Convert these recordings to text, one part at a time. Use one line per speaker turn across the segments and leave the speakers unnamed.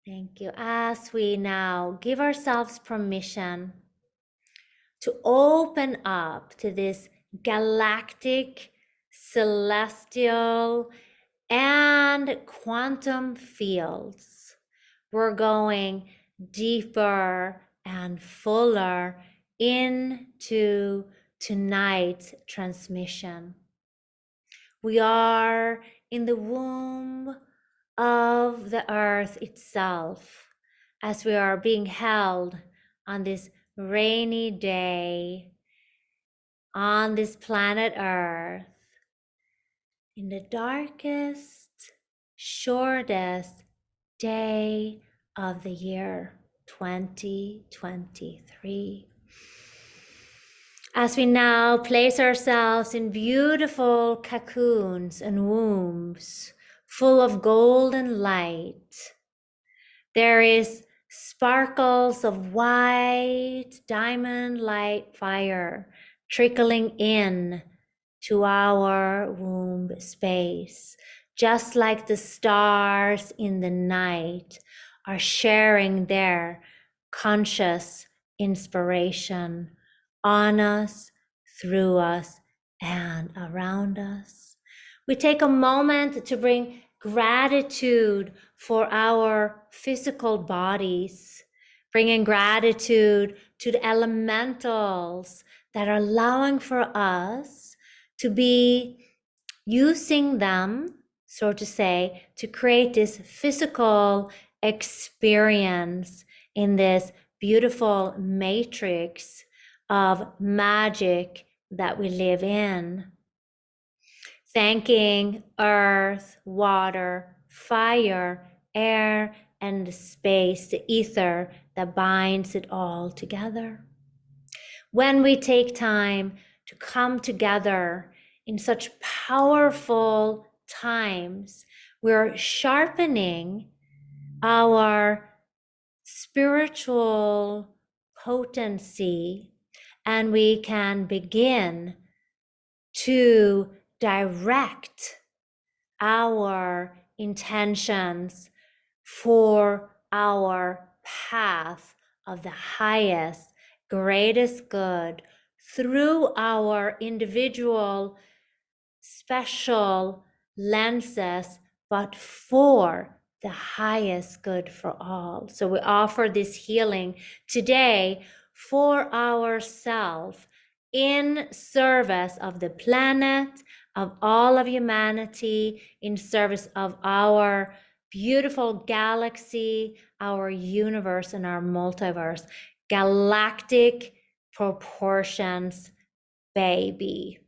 Thank you. As we now give ourselves permission to open up to this galactic, celestial, and quantum fields, we're going deeper and fuller into tonight's transmission. We are in the womb of the earth itself as we are being held on this rainy day on this planet Earth in the darkest, shortest day of the year 2023. As we now place ourselves in beautiful cocoons and wombs full of golden light, there is sparkles of white diamond light fire trickling in to our womb space, just like the stars in the night are sharing their conscious inspiration on us, through us, and around us. We take a moment to bring gratitude for our physical bodies, bringing gratitude to the elementals that are allowing for us to be using them, so to say, to create this physical experience in this beautiful matrix of magic that we live in. Thanking earth, water, fire, air, and the space, the ether that binds it all together. When we take time to come together in such powerful times, we're sharpening our spiritual potency, and we can begin to direct our intentions for our path of the highest, greatest good through our individual special lenses, but for the highest good for all. So we offer this healing today for ourselves in service of the planet, of all of humanity, in service of our beautiful galaxy, our universe, and our multiverse. Galactic proportions, baby,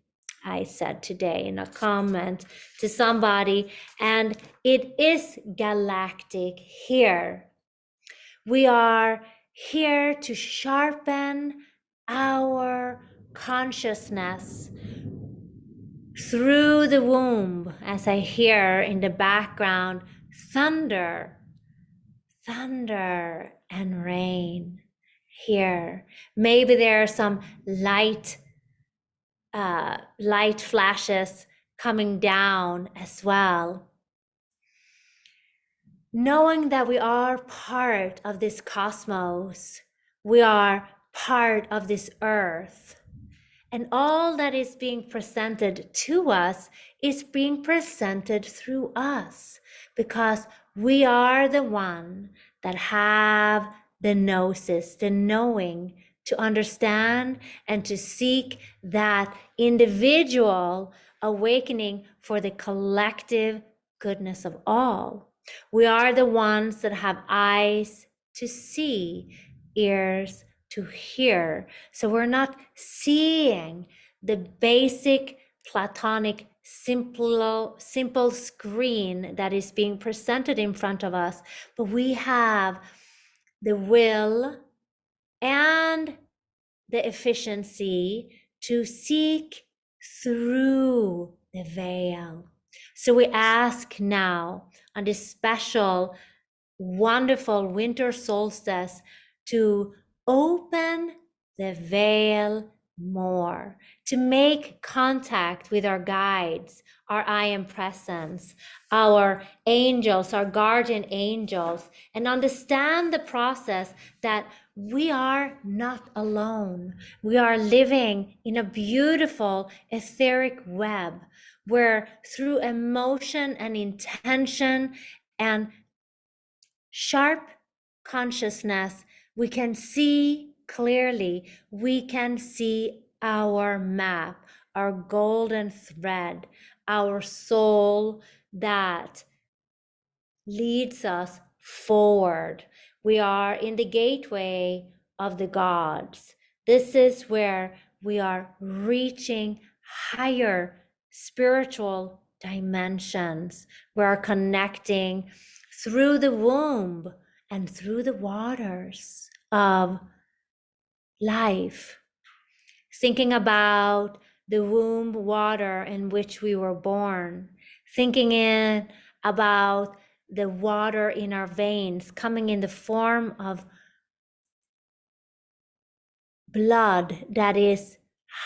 I said today in a comment to somebody, and it is galactic here. We are here to sharpen our consciousness through the womb, as I hear in the background, thunder, thunder and rain here. Maybe there are some light flashes coming down as well. Knowing that we are part of this cosmos, we are part of this earth, and all that is being presented to us is being presented through us, because we are the one that have the gnosis, the knowing, to understand and to seek that individual awakening for the collective goodness of all. We are the ones that have eyes to see, ears to hear. So we're not seeing the basic platonic simple screen that is being presented in front of us, but we have the will and the efficiency to seek through the veil. So we ask now on this special, wonderful winter solstice to open the veil more, to make contact with our guides, our I am presence, our angels, our guardian angels, and understand the process that we are not alone. We are living in a beautiful etheric web where through emotion and intention and sharp consciousness, we can see clearly, we can see our map, our golden thread, our soul that leads us forward. We are in the gateway of the gods. This is where we are reaching higher spiritual dimensions. We are connecting through the womb and through the waters of life. Thinking about the womb water in which we were born, thinking about the water in our veins coming in the form of blood that is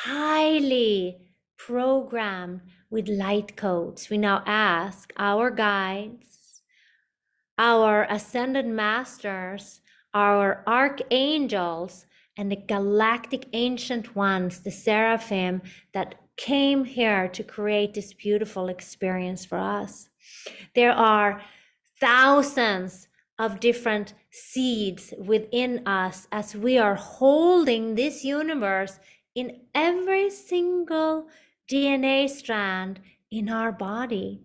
highly programmed with light codes. We now ask our guides, our ascended masters, our archangels, and the galactic ancient ones, the seraphim that came here to create this beautiful experience for us. There are thousands of different seeds within us as we are holding this universe in every single DNA strand in our body.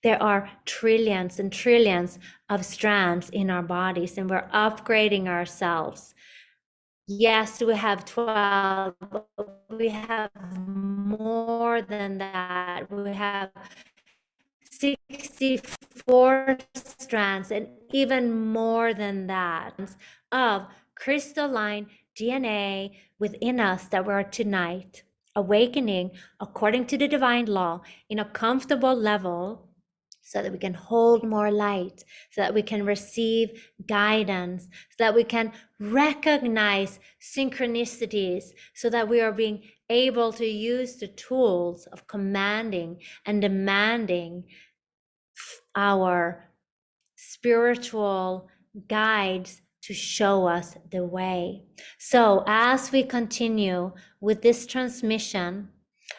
There are trillions and trillions of strands in our bodies, and we're upgrading ourselves. Yes, we have 12, but we have more than that. We have 64 strands and even more than that of crystalline DNA within us that we're tonight awakening according to the divine law in a comfortable level, so that we can hold more light, so that we can receive guidance, so that we can recognize synchronicities, so that we are being able to use the tools of commanding and demanding our spiritual guides to show us the way. So as we continue with this transmission,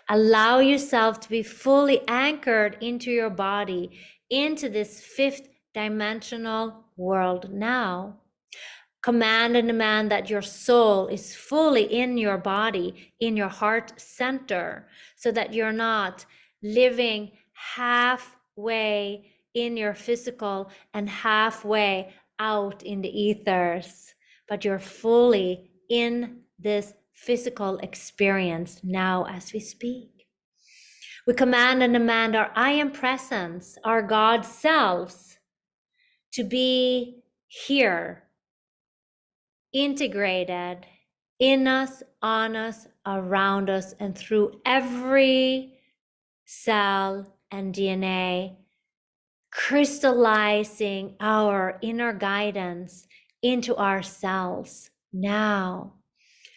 allow yourself to be fully anchored into your body, into this fifth dimensional world now. Command and demand that your soul is fully in your body, in your heart center, so that you're not living halfway in your physical and halfway out in the ethers, but you're fully in this physical experience now as we speak. We command and demand our I am presence, our God selves, to be here, integrated in us, on us, around us, and through every cell and DNA, crystallizing our inner guidance into our cells now,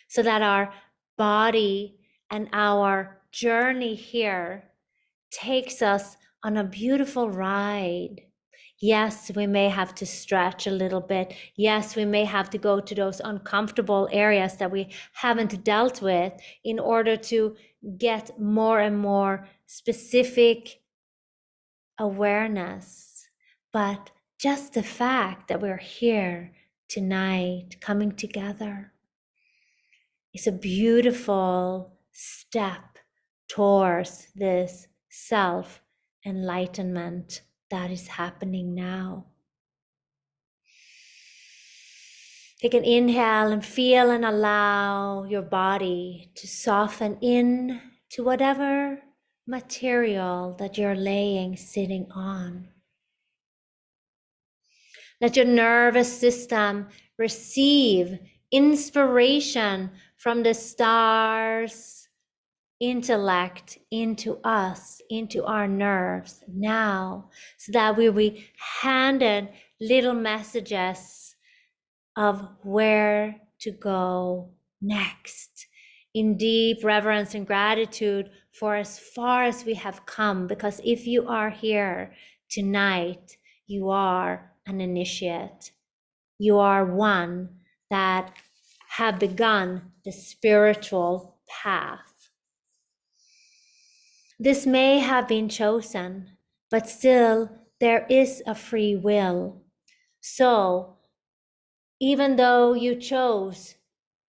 so that our body and our journey here takes us on a beautiful ride. Yes, we may have to stretch a little bit. Yes, we may have to go to those uncomfortable areas that we haven't dealt with in order to get more and more specific awareness. But just the fact that we're here tonight, coming together, is a beautiful step towards this self-enlightenment that is happening now. Take an inhale and feel and allow your body to soften in to whatever material that you're sitting on. Let your nervous system receive inspiration from the stars, intellect into us, into our nerves now, so that we will be handed little messages of where to go next in deep reverence and gratitude for as far as we have come. Because if you are here tonight, you are an initiate. You are one that have begun the spiritual path. This may have been chosen, but still there is a free will. So even though you chose,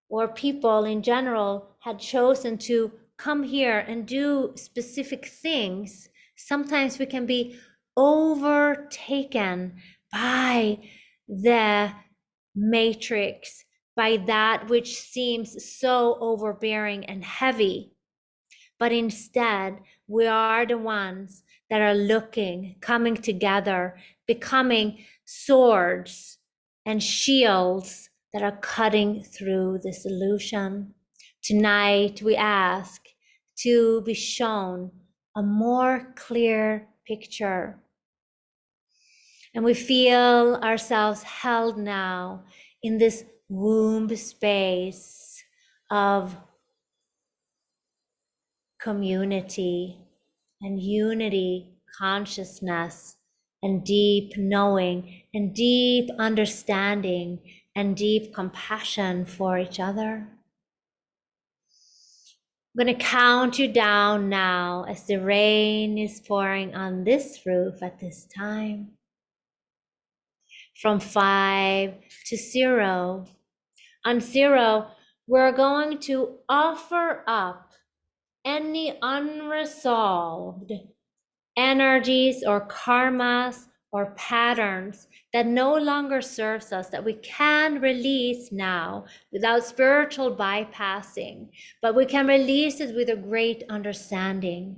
or people in general had chosen to come here and do specific things, sometimes we can be overtaken by the matrix, by that which seems so overbearing and heavy. But instead, we are the ones that are looking, coming together, becoming swords and shields that are cutting through this illusion. Tonight, we ask to be shown a more clear picture. And we feel ourselves held now in this womb space of community and unity, consciousness, and deep knowing, and deep understanding, and deep compassion for each other. I'm going to count you down now as the rain is pouring on this roof at this time. From 5 to 0. On 0, we're going to offer up any unresolved energies or karmas or patterns that no longer serves us, that we can release now without spiritual bypassing, but we can release it with a great understanding.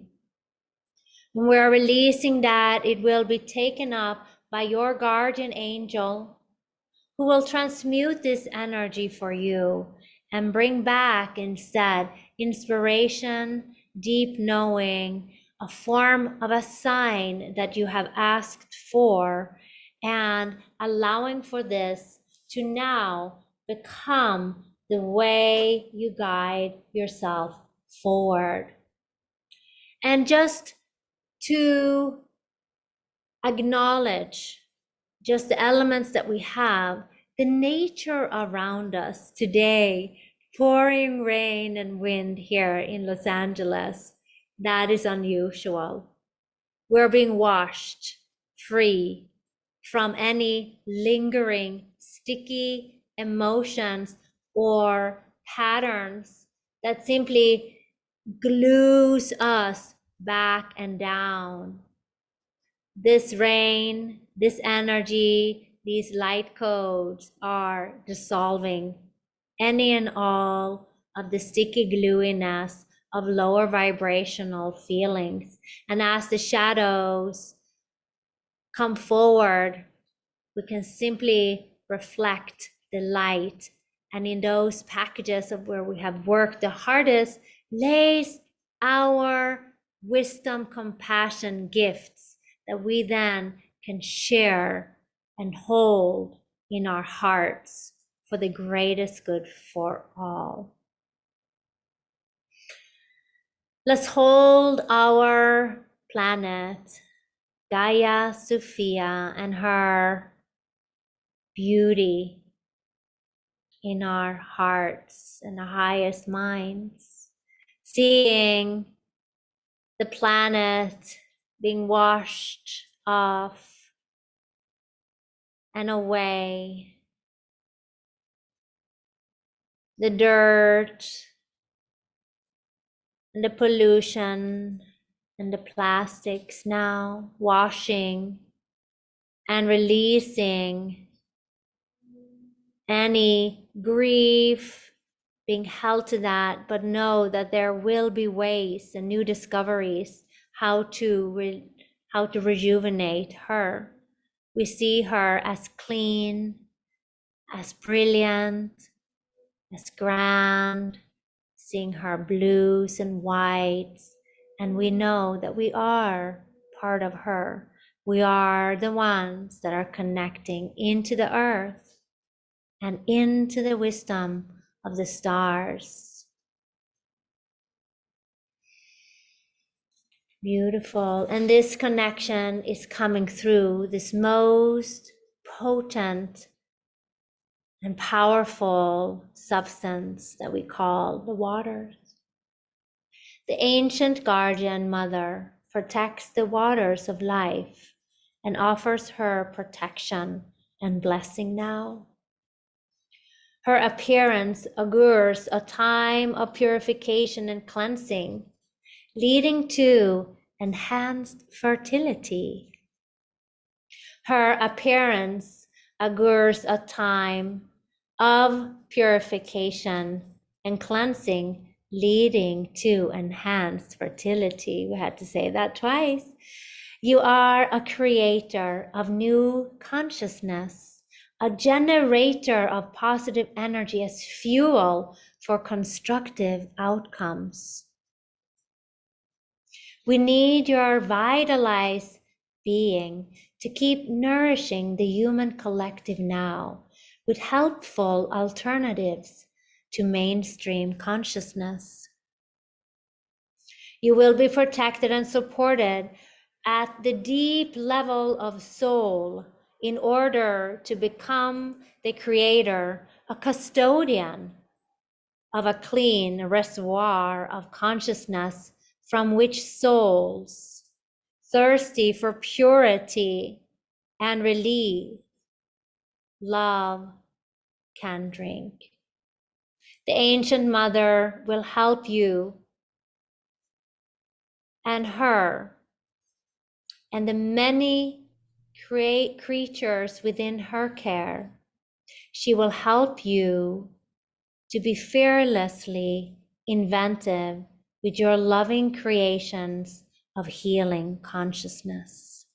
When we are releasing that, it will be taken up by your guardian angel, who will transmute this energy for you and bring back instead inspiration, deep knowing, a form of a sign that you have asked for, and allowing for this to now become the way you guide yourself forward. And just to acknowledge just the elements that we have, the nature around us today, pouring rain and wind here in Los Angeles, that is unusual. We're being washed free from any lingering, sticky emotions or patterns that simply glues us back and down. This rain, this energy, these light codes are dissolving any and all of the sticky gluiness of lower vibrational feelings. And as the shadows come forward, we can simply reflect the light. And in those packages of where we have worked the hardest lays our wisdom, compassion, gifts that we then can share and hold in our hearts for the greatest good for all. Let's hold our planet, Gaia Sophia, and her beauty in our hearts and our highest minds, seeing the planet being washed off and away, the dirt and the pollution and the plastics now washing and releasing any grief being held to that, but know that there will be ways and new discoveries how to rejuvenate her. We see her as clean, as brilliant, as grand, seeing her blues and whites, and we know that we are part of her. We are the ones that are connecting into the earth and into the wisdom of the stars. Beautiful. And this connection is coming through this most potent and powerful substance that we call the waters. The ancient guardian mother protects the waters of life and offers her protection and blessing now. Her appearance augurs a time of purification and cleansing, leading to enhanced fertility. Her appearance augurs a time of purification and cleansing, leading to enhanced fertility. We had to say that twice. You are a creator of new consciousness, a generator of positive energy as fuel for constructive outcomes. We need your vitalized being to keep nourishing the human collective now with helpful alternatives to mainstream consciousness. You will be protected and supported at the deep level of soul in order to become the creator, a custodian of a clean reservoir of consciousness from which souls thirsty for purity and relief, love can drink. The ancient mother will help you and her and the many creatures within her care. She will help you to be fearlessly inventive with your loving creations of healing consciousness.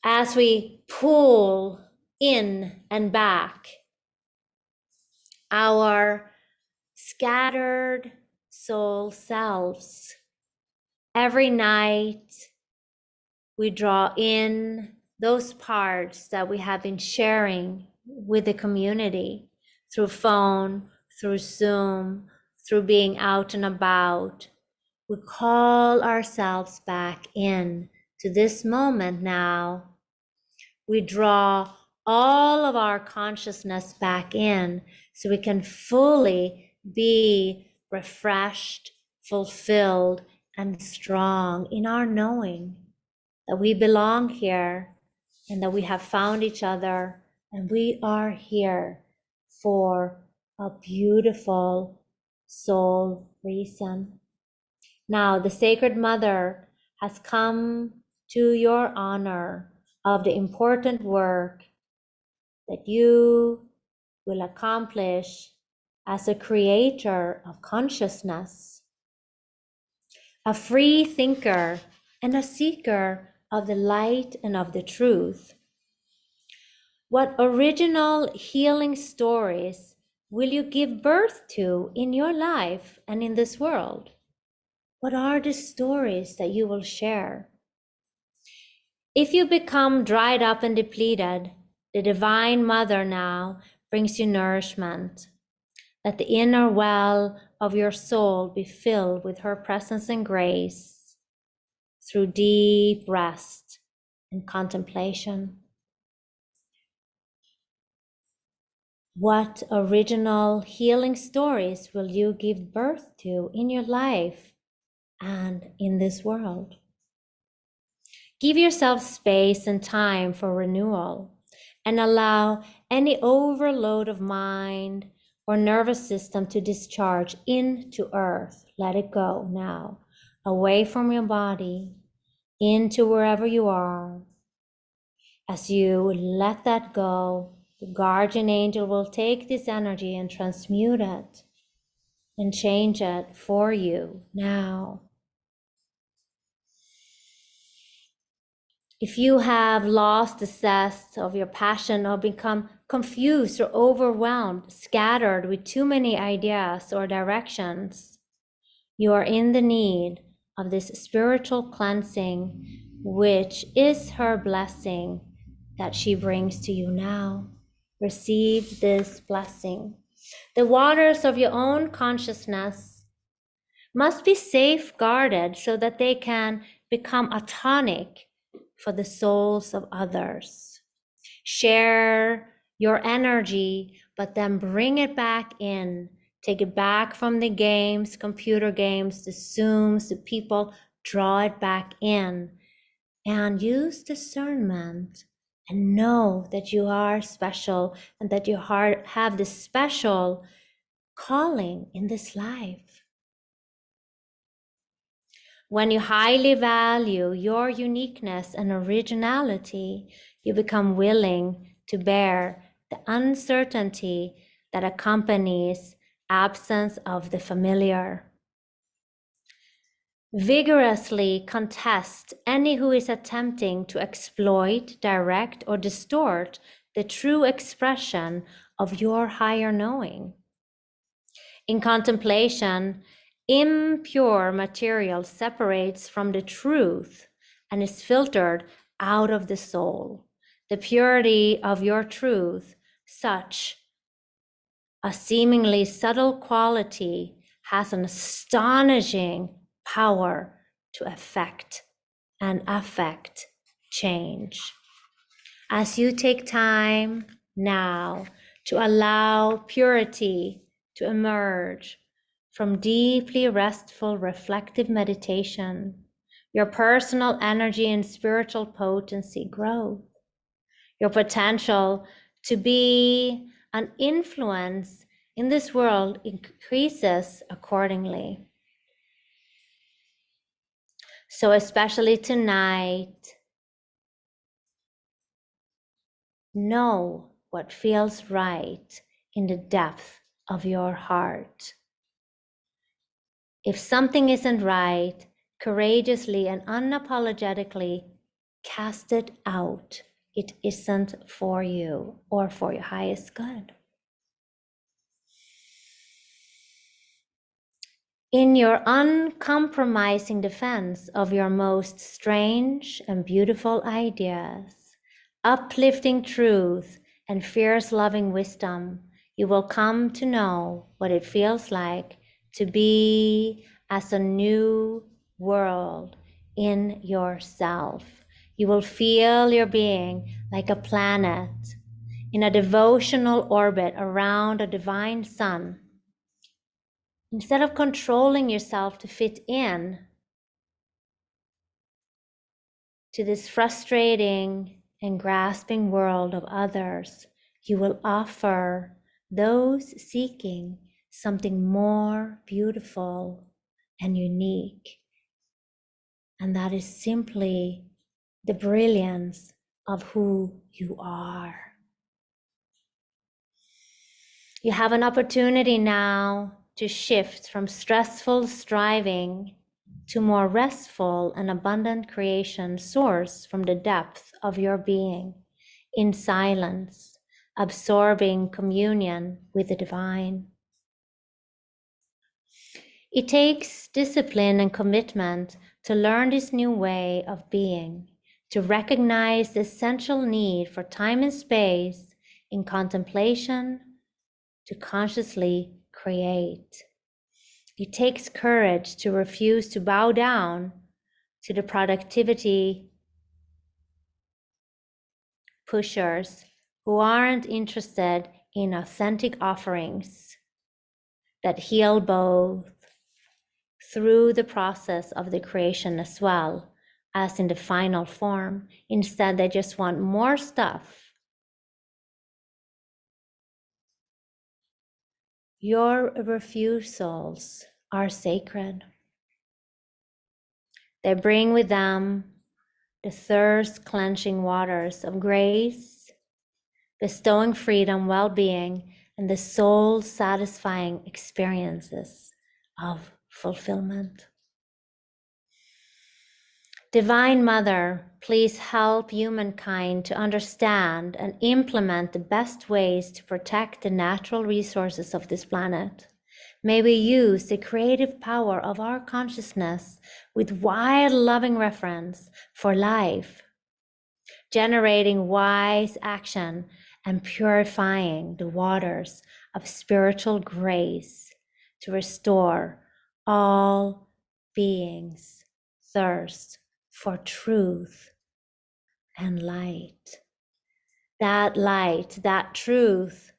As we pull in and back our scattered soul selves, every night we draw in those parts that we have been sharing with the community through phone, through Zoom, through being out and about. We call ourselves back in to this moment now. We draw all of our consciousness back in so we can fully be refreshed, fulfilled, and strong in our knowing that we belong here and that we have found each other and we are here for a beautiful soul reason. Now, the Sacred Mother has come to your honor of the important work that you will accomplish as a creator of consciousness, a free thinker and a seeker of the light and of the truth. What original healing stories will you give birth to in your life and in this world? What are the stories that you will share? If you become dried up and depleted, the Divine Mother now brings you nourishment. Let the inner well of your soul be filled with her presence and grace through deep rest and contemplation. What original healing stories will you give birth to in your life and in this world? Give yourself space and time for renewal and allow any overload of mind or nervous system to discharge into earth. Let it go now, away from your body, into wherever you are. As you let that go, the guardian angel will take this energy and transmute it and change it for you now. If you have lost the zest of your passion or become confused or overwhelmed, scattered with too many ideas or directions, you are in the need of this spiritual cleansing, which is her blessing that she brings to you now. Receive this blessing. The waters of your own consciousness must be safeguarded so that they can become a tonic for the souls of others. Share your energy, but then bring it back in. Take it back from the games, computer games, the Zooms, the people, draw it back in and use discernment and know that you are special and that you have this special calling in this life. When you highly value your uniqueness and originality, you become willing to bear the uncertainty that accompanies absence of the familiar. Vigorously contest any who is attempting to exploit, direct, or distort the true expression of your higher knowing. In contemplation, impure material separates from the truth and is filtered out of the soul. The purity of your truth, such a seemingly subtle quality, has an astonishing power to affect change. As you take time now to allow purity to emerge from deeply restful, reflective meditation, your personal energy and spiritual potency grow. Your potential to be an influence in this world increases accordingly. So especially tonight, know what feels right in the depth of your heart. If something isn't right, courageously and unapologetically cast it out. It isn't for you or for your highest good. In your uncompromising defense of your most strange and beautiful ideas, uplifting truth and fierce loving wisdom, you will come to know what it feels like to be as a new world in yourself. You will feel your being like a planet in a devotional orbit around a divine sun. Instead of controlling yourself to fit in to this frustrating and grasping world of others, you will offer those seeking something more beautiful and unique. And that is simply the brilliance of who you are. You have an opportunity now to shift from stressful striving to more restful and abundant creation source from the depth of your being, in silence, absorbing communion with the divine. It takes discipline and commitment to learn this new way of being, to recognize the essential need for time and space in contemplation, to consciously create. It takes courage to refuse to bow down to the productivity pushers who aren't interested in authentic offerings that heal both through the process of the creation as well as in the final form. Instead, they just want more stuff. Your refusals are sacred. They bring with them the thirst-quenching waters of grace, bestowing freedom, well-being, and the soul-satisfying experiences of fulfillment. Divine Mother, please help humankind to understand and implement the best ways to protect the natural resources of this planet. May we use the creative power of our consciousness with wide, loving reverence for life, generating wise action and purifying the waters of spiritual grace to restore All beings thirst for truth and light. That light, that truth,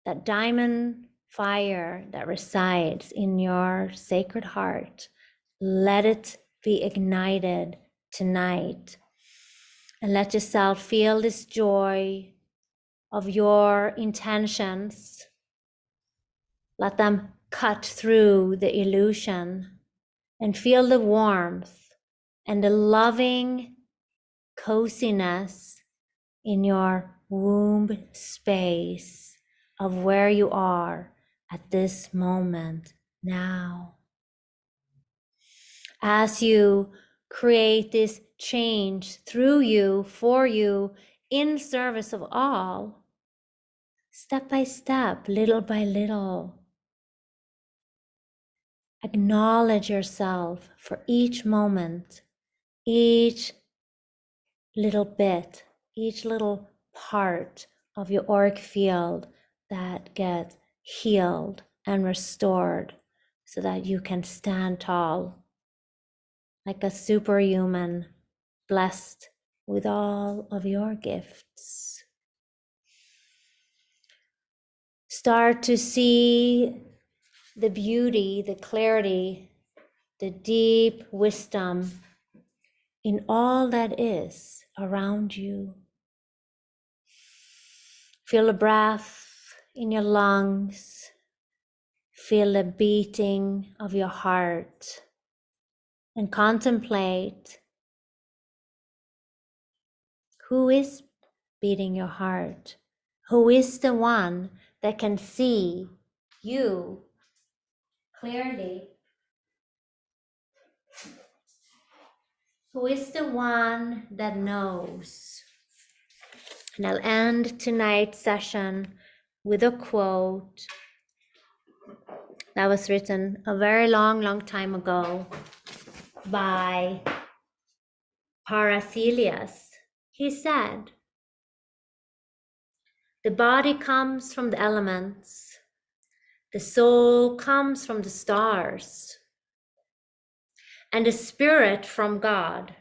that diamond fire that resides in your sacred heart, let it be ignited tonight. And let yourself feel this joy of your intentions. Let them cut through the illusion and feel the warmth and the loving coziness in your womb space of where you are at this moment now. As you create this change through you, for you, in service of all, step by step, little by little, acknowledge yourself for each moment, each little bit, each little part of your auric field that gets healed and restored so that you can stand tall like a superhuman, blessed with all of your gifts. Start to see the beauty, the clarity, the deep wisdom in all that is around you. Feel the breath in your lungs. Feel the beating of your heart. And contemplate who is beating your heart. Who is the one that can see you clearly? Who is the one that knows? And I'll end tonight's session with a quote that was written a very long time ago by Paracelsus. He said, "The body comes from the elements, the soul comes from the stars, and the spirit from God.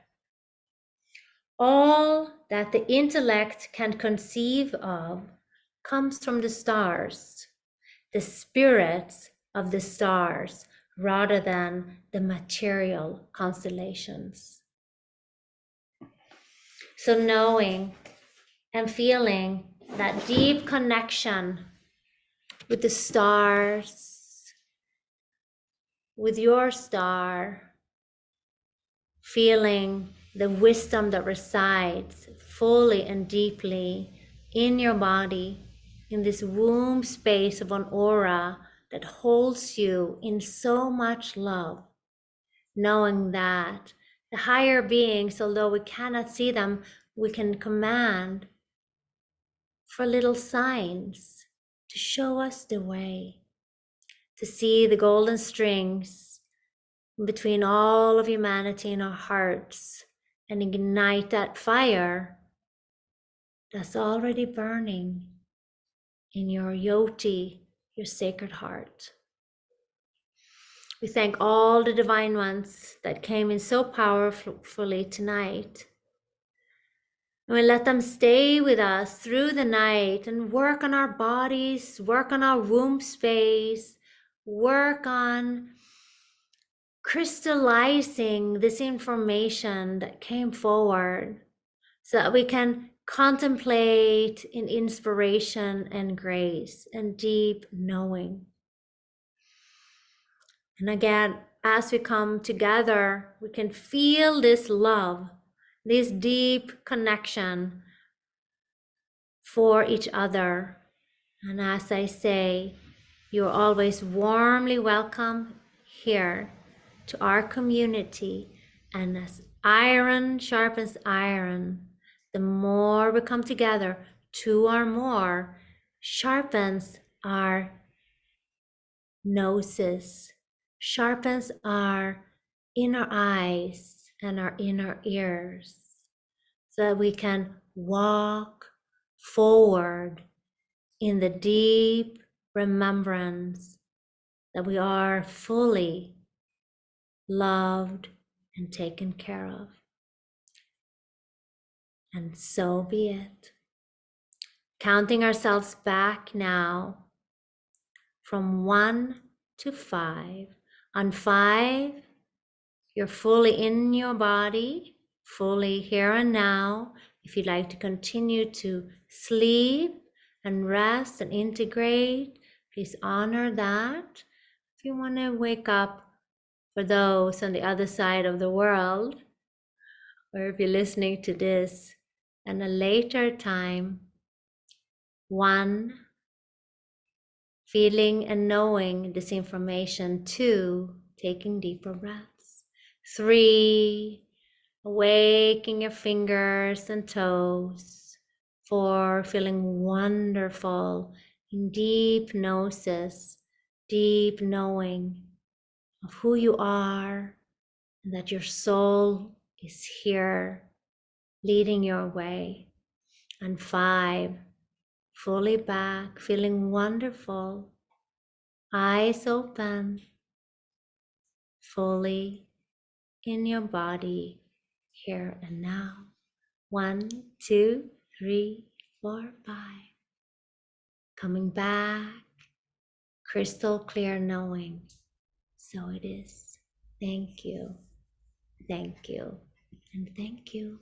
All that the intellect can conceive of comes from the stars, the spirits of the stars, rather than the material constellations." So knowing and feeling that deep connection with the stars, with your star, feeling the wisdom that resides fully and deeply in your body, in this womb space of an aura that holds you in so much love, knowing that the higher beings, although we cannot see them, we can command for little signs to show us the way, to see the golden strings between all of humanity in our hearts and ignite that fire that's already burning in your yoti, your sacred heart. We thank all the divine ones that came in so powerfully tonight. And we let them stay with us through the night and work on our bodies, work on our womb space, work on crystallizing this information that came forward so that we can contemplate in inspiration and grace and deep knowing. And again, as we come together, we can feel this love, this deep connection for each other. And as I say, you're always warmly welcome here to our community. And as iron sharpens iron, the more we come together, two or more, sharpens our noses, sharpens our inner eyes and our inner ears, so that we can walk forward in the deep remembrance that we are fully loved and taken care of. And so be it. Counting ourselves back now from 1 to 5. On 5, you're fully in your body, fully here and now. If you'd like to continue to sleep and rest and integrate, please honor that. If you want to wake up, for those on the other side of the world, or if you're listening to this at a later time, 1, feeling and knowing this information. 2, taking deeper breaths. 3, awaking your fingers and toes. 4, feeling wonderful in deep gnosis, deep knowing of who you are and that your soul is here leading your way. And 5, fully back, feeling wonderful, eyes open, fully in your body, here and now. 1, 2, 3, 4, 5. Coming back, crystal clear knowing. So it is. Thank you, and thank you.